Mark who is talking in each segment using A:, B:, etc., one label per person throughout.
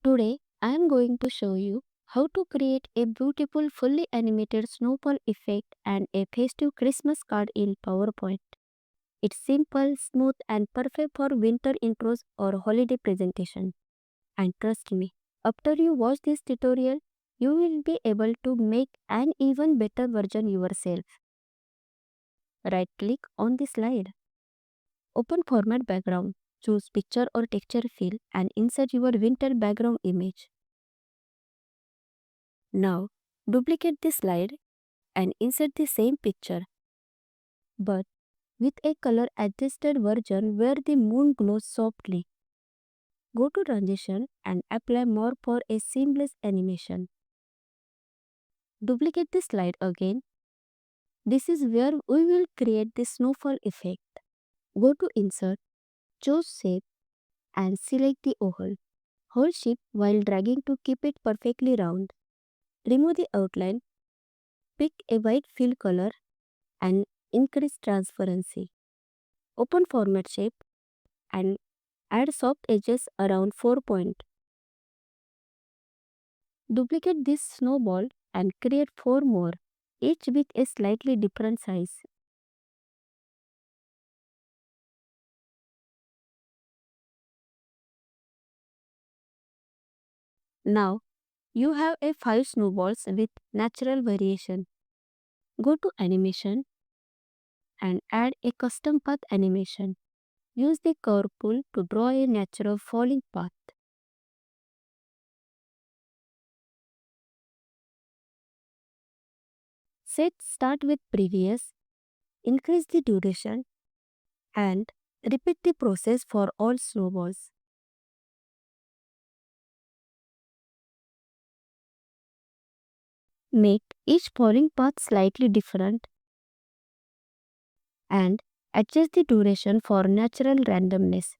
A: Today, I am going to show you how to create a beautiful fully animated snowball effect and a festive Christmas card in PowerPoint. It's simple, smooth, and perfect for winter intros or holiday presentation. And trust me, after you watch this tutorial, you will be able to make an even better version yourself. Right click on the slide. Open Format Background. Choose Picture or Texture Fill and insert your winter background image. Now, duplicate the slide and insert the same picture, but with a color adjusted version where the moon glows softly. Go to Transition and apply more for a seamless animation. Duplicate the slide again. This is where we will create the snowfall effect. Go to Insert, choose Shape and select the oval. Hold Shift while dragging to keep it perfectly round. Remove the outline, pick a white fill color and increase transparency. Open Format Shape and add soft edges around 4 points. Duplicate this snowball and create 4 more, each with a slightly different size. Now, you have a 5 snowballs with natural variation. Go to Animation and add a custom path animation. Use the curve tool to draw a natural falling path. Set Start with Previous, increase the duration, and repeat the process for all snowballs. Make each falling path slightly different and adjust the duration for natural randomness.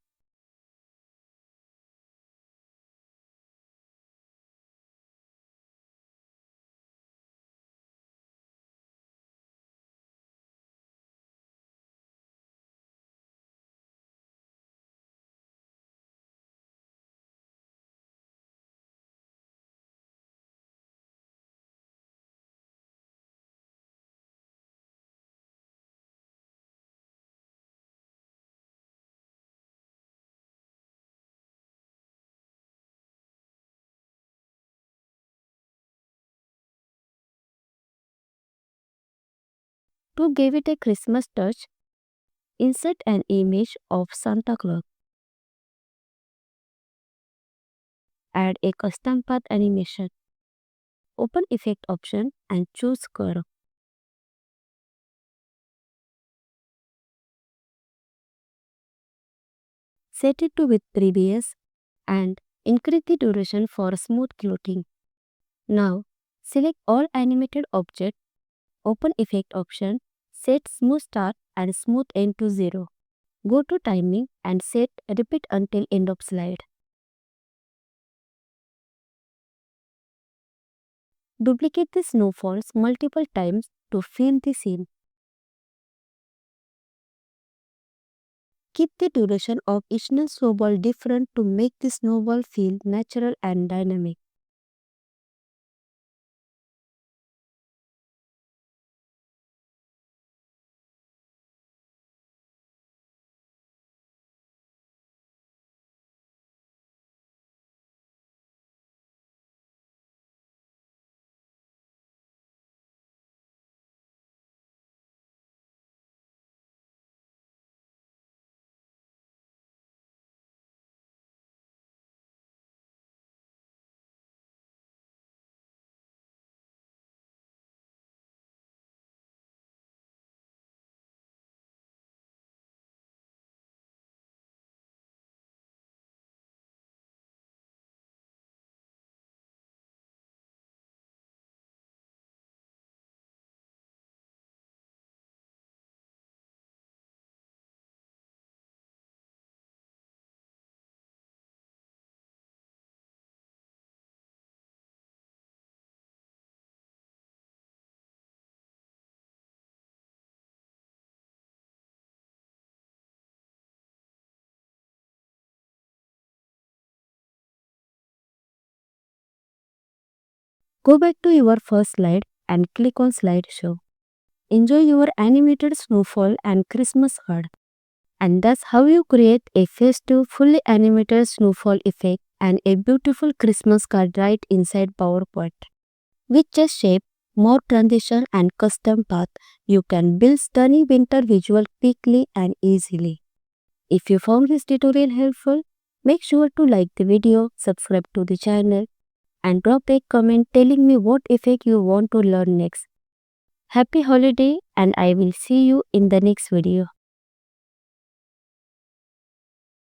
A: To give it a Christmas touch, insert an image of Santa Claus. Add a custom path animation. Open Effect option and choose Curve. Set it to with previous and increase the duration for smooth clothing. Now, select all animated objects, open Effect option, set Smooth Start and Smooth End to 0. Go to Timing and set Repeat until end of slide. Duplicate the snowfalls multiple times to fill the scene. Keep the duration of each snowball different to make the snowball feel natural and dynamic. Go back to your first slide and click on slideshow. Enjoy your animated snowfall and Christmas card. And that's how you create a festive, fully animated snowfall effect and a beautiful Christmas card right inside PowerPoint. With just shape, more transition and custom path, you can build stunning winter visual quickly and easily. If you found this tutorial helpful, make sure to like the video, subscribe to the channel, and drop a comment telling me what effect you want to learn next. Happy holiday, and I will see you in the next video.